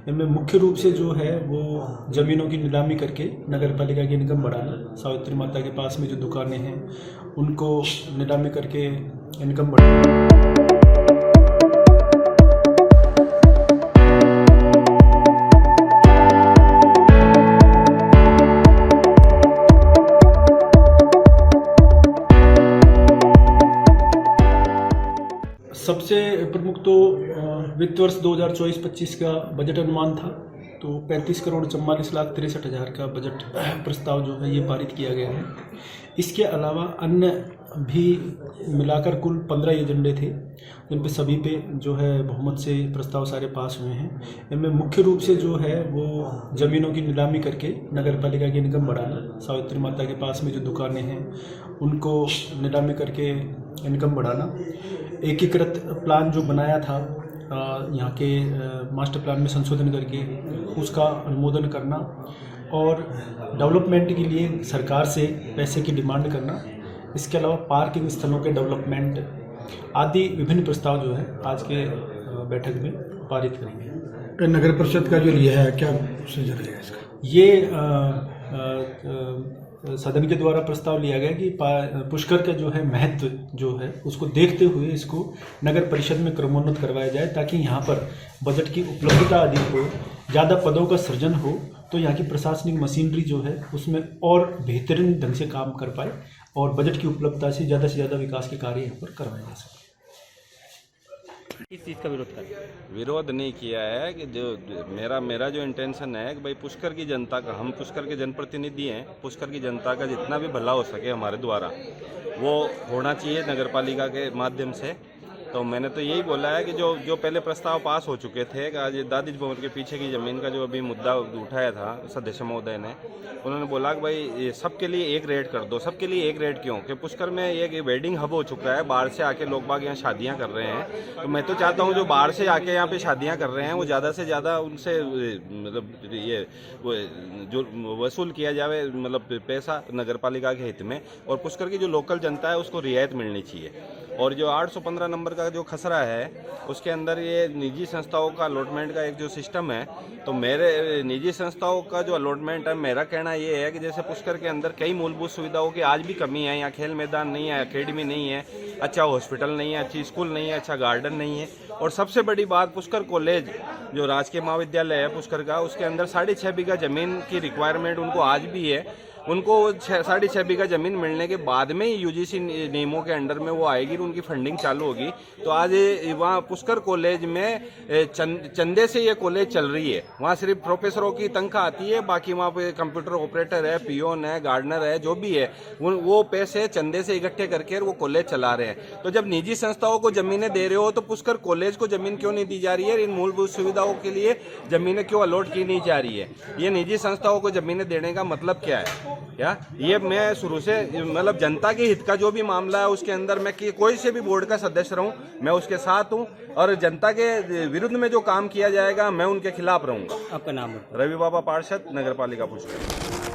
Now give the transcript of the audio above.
इनमें मुख्य रूप से जो है वो ज़मीनों की नीलामी करके नगर पालिका की इनकम बढ़ाना, सावित्री माता के पास में जो दुकानें हैं उनको नीलामी करके इनकम बढ़ाना। सबसे प्रमुख तो वित्त वर्ष 2024-25 का बजट अनुमान था, तो 35,44,63,60,000 का बजट प्रस्ताव जो है ये पारित किया गया है। इसके अलावा अन्य भी मिलाकर कुल 15 एजेंडे थे, जिन पे सभी पे जो है बहुमत से प्रस्ताव सारे पास हुए हैं। इनमें मुख्य रूप से जो है वो ज़मीनों की नीलामी करके नगर पालिका की इनकम बढ़ाना, सावित्री माता के पास में जो दुकानें हैं उनको नीलामी करके इनकम बढ़ाना, एकीकृत प्लान जो बनाया था यहाँ के मास्टर प्लान में संशोधन करके उसका अनुमोदन करना और डेवलपमेंट के लिए सरकार से पैसे की डिमांड करना। इसके अलावा पार्किंग स्थलों के डेवलपमेंट आदि विभिन्न प्रस्ताव जो है आज के बैठक में पारित करेंगे। नगर परिषद का जो लिया है क्या प्रोसीजर है इसका? ये सदन के द्वारा प्रस्ताव लिया गया कि पुष्कर का जो है महत्व जो है उसको देखते हुए इसको नगर परिषद में क्रमोन्नत करवाया जाए, ताकि यहाँ पर बजट की उपलब्धता अधिक हो, ज़्यादा पदों का सृजन हो, तो यहाँ की प्रशासनिक मशीनरी जो है उसमें और बेहतरीन ढंग से काम कर पाए और बजट की उपलब्धता से ज़्यादा विकास के कार्य यहाँ पर करवाए जा सके। इस चीज़ का विरोध कर विरोध नहीं किया है कि जो मेरा जो इंटेंशन है कि भाई पुष्कर की जनता का, हम पुष्कर के जनप्रतिनिधि हैं, पुष्कर की जनता का जितना भी भला हो सके हमारे द्वारा वो होना चाहिए नगर पालिका के माध्यम से। तो मैंने तो यही बोला है कि जो पहले प्रस्ताव पास हो चुके थे कि आज दादी भवन के पीछे की ज़मीन का जो अभी मुद्दा उठाया था सदस्य महोदय ने, उन्होंने बोला कि भाई सबके लिए एक रेट कर दो। सबके लिए एक रेट क्यों? कि पुष्कर में एक वेडिंग हब हो चुका है, बाहर से आके लोग बाग यहाँ शादियाँ कर रहे हैं। तो मैं तो चाहता हूँ जो बाहर से आके यहाँ पे शादियाँ कर रहे हैं वो ज़्यादा से ज़्यादा उनसे मतलब ये जो वसूल किया जाए, मतलब पैसा नगर पालिका के हित में, और पुष्कर की जो लोकल जनता है उसको रियायत मिलनी चाहिए। और जो 815 नंबर का जो खसरा है उसके अंदर ये निजी संस्थाओं का अलॉटमेंट का एक जो सिस्टम है, तो मेरे निजी संस्थाओं का जो अलॉटमेंट है, मेरा कहना ये है कि जैसे पुष्कर के अंदर कई मूलभूत सुविधाओं की आज भी कमी है। यहाँ खेल मैदान नहीं है, एकेडमी नहीं है, अच्छा हॉस्पिटल नहीं है, अच्छी स्कूल नहीं है, अच्छा गार्डन नहीं है। और सबसे बड़ी बात, पुष्कर कॉलेज जो राजकीय महाविद्यालय है पुष्कर का, उसके अंदर 6.5 बीघा जमीन की रिक्वायरमेंट उनको आज भी है। उनको 6.5 बीघा ज़मीन मिलने के बाद में ही यूजीसी नियमों के अंडर में वो आएगी, उनकी फंडिंग चालू होगी। तो आज वहाँ पुष्कर कॉलेज में चंदे से ये कॉलेज चल रही है। वहाँ सिर्फ प्रोफेसरों की तनख्वाह आती है, बाकी वहाँ पे कंप्यूटर ऑपरेटर है, पियोन है, गार्डनर है, जो भी है वो पैसे चंदे से इकट्ठे करके वो कॉलेज चला रहे हैं। तो जब निजी संस्थाओं को ज़मीनें दे रहे हो तो पुष्कर कॉलेज को ज़मीन क्यों नहीं दी जा रही है? इन मूलभूत सुविधाओं के लिए ज़मीनें क्यों अलॉट की नहीं जा रही है? ये निजी संस्थाओं को ज़मीनें देने का मतलब क्या है? ये मैं शुरू से मतलब जनता के हित का जो भी मामला है उसके अंदर मैं कोई से भी बोर्ड का सदस्य रहूं, मैं उसके साथ हूं, और जनता के विरुद्ध में जो काम किया जाएगा मैं उनके खिलाफ रहूंगा। आपका नाम? रवि बाबा पार्षद, नगर पालिका पुष्कर।